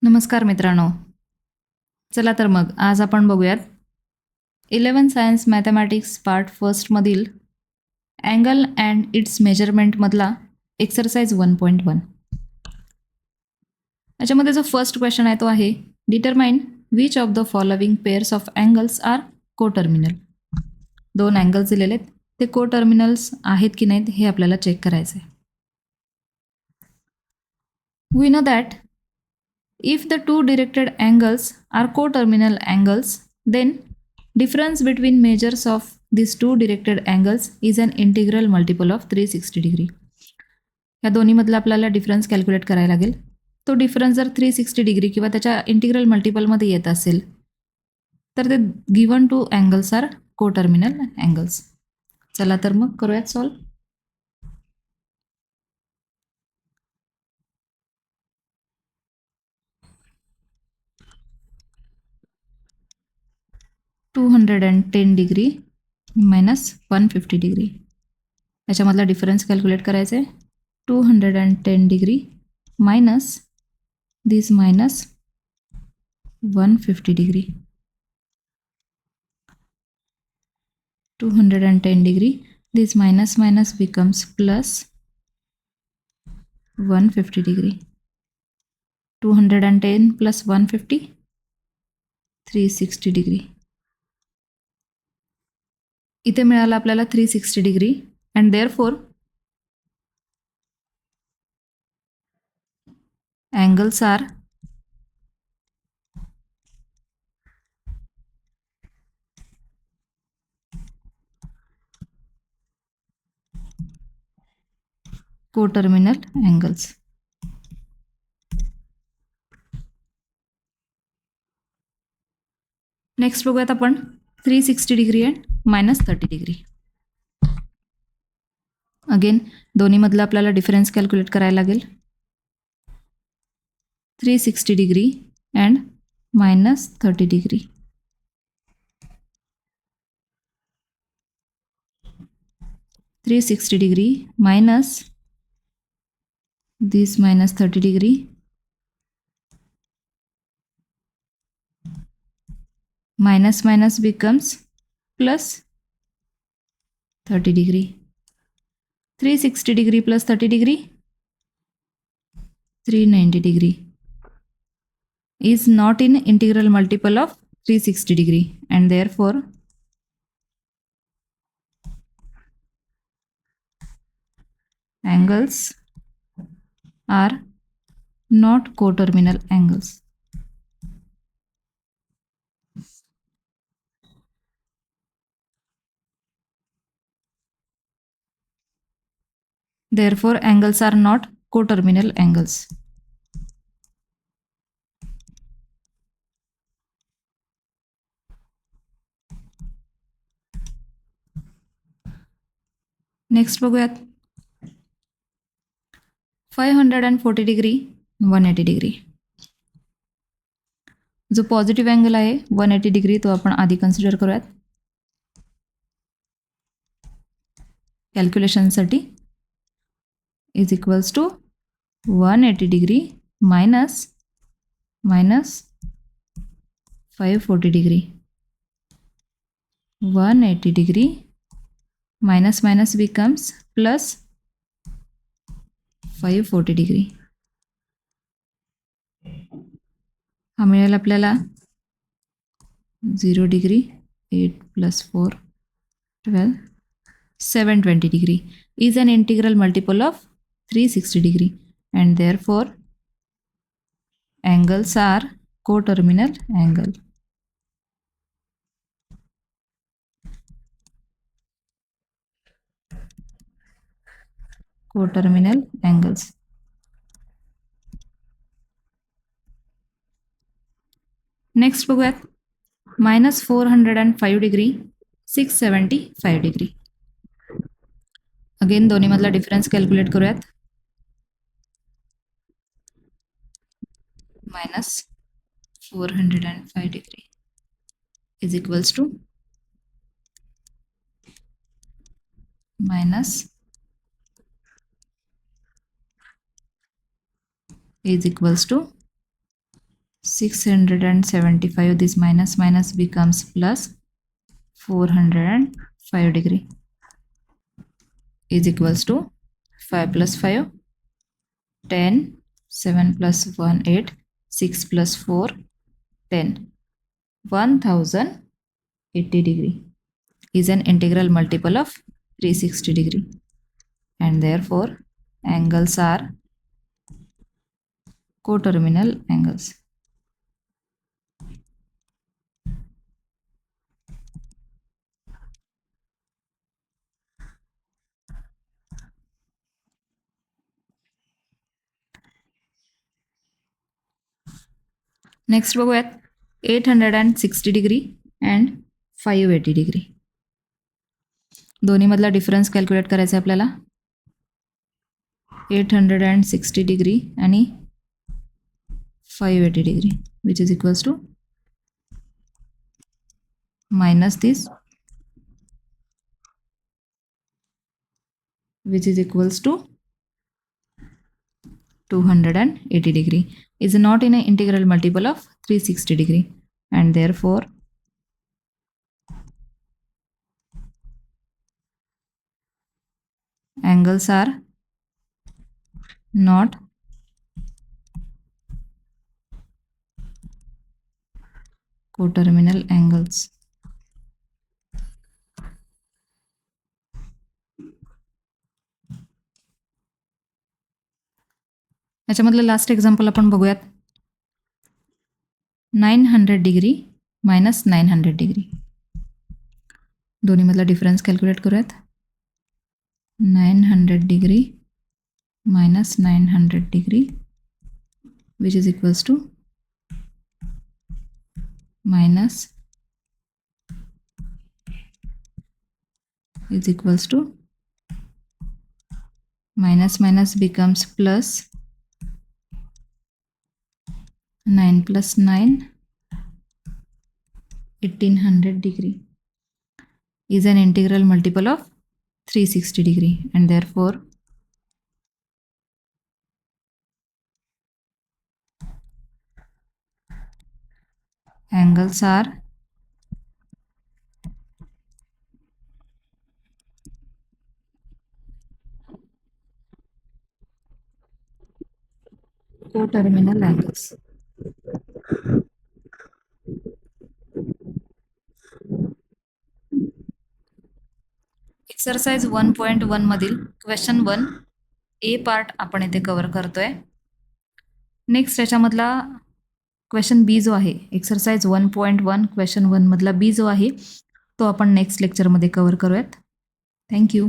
नमस्कार मित्रांनो, चला तर मग आज आपण बघूयात 11 सायन्स मॅथमॅटिक्स पार्ट फर्स्टमधील अँगल अँड इट्स मेजरमेंटमधला एक्सरसाइज 1.1. याच्यामध्ये जो फर्स्ट क्वेश्चन आहे तो आहे determine which of the following pairs of angles are coterminal. दोन अँगल्स दिलेले आहेत, ते कोटर्मिनल्स आहेत की नाहीत हे आपल्याला चेक करायचं आहे. We know that if the two directed angles are coterminal angles, then difference between measures of these two directed angles is an integral multiple of 360 degree. या दोन्हीमधला आपल्याला डिफरन्स कॅल्क्युलेट करायला लागेल. तो डिफरन्स जर 360 डिग्री किंवा त्याच्या इंटिग्रल मल्टिपलमध्ये येत असेल तर ते given two angles are coterminal angles. चला तर मग करूयात सॉल्व. -210 डिग्री मायनस 150 डिग्री याच्यामधला डिफरन्स कॅल्क्युलेट करायचा आहे. 210 degree minus this minus 150 degree. 210 degree this minus minus becomes plus 150 degree. 210 plus 150 360 degree. इथे मिळालं आपल्याला 360 degree and therefore angles are coterminal angles. Next बघूयात आपण 360 डिग्री अँड -30 डिग्री. अगेन दोन्हीमधलं आपल्याला डिफरन्स कॅल्क्युलेट करायला लागेल. 360 degree and -30 degree. 360 degree minus this minus 30 degree minus minus becomes plus 30 degree. 360 degree plus 30 degree 390 degree is not in integral multiple of 360 degree and therefore angles are not coterminal angles. Therefore, angles are not coterminal angles. Next बघूयात 540 degree 180 degree. जो positive angle आहे 180 degree तो आपण आधी consider करूयात कॅल्क्युलेशनसाठी. Is equals to 180 degree minus 540 degree. 180 degree minus minus becomes plus 540 degree. हा मिळेल आपल्याला 0 degree 8 + 4 12 720 degree is an integral multiple of 360 degree and therefore angles are coterminal angle. Coterminal angles. Next बघूयात -405 degree 675 degree. Again दोन्हीमधला difference calculate करूयात. -405 degree is equals to minus is equals to 675. This minus minus becomes plus 405 degree is equals to 5 plus 5, 10, 7 plus 1, 8, 6 plus 4, 10. 1080 degree is an integral multiple of 360 degree, and therefore angles are coterminal angles. Next बघूयात 860 degree and 580 degree. दोन्हीमधला difference calculate करायचा आहे आपल्याला. 860 degree आणि 580 degree which is equals to minus this which is equals to 280 degree is not in an integral multiple of 360 degree, and therefore angles are not coterminal angles. याच्यामधलं last example आपण बघूयात. 900 degree minus 900 degree. दोन्हीमधला difference calculate करूयात. 900 degree minus 900 degree which is equals to minus is equals to minus minus becomes plus 9 plus 9 1800 degree is an integral multiple of 360 degree, and therefore angles are coterminal angles. Exercise 1.1 मधील question 1 ए part आपण इथे cover करतोय. Next याच्यामधला question B जो आहे, exercise 1.1 question 1 मधला B जो आहे तो आपण नेक्स्ट लेक्चरमध्ये कव्हर करूयात. थँक्यू.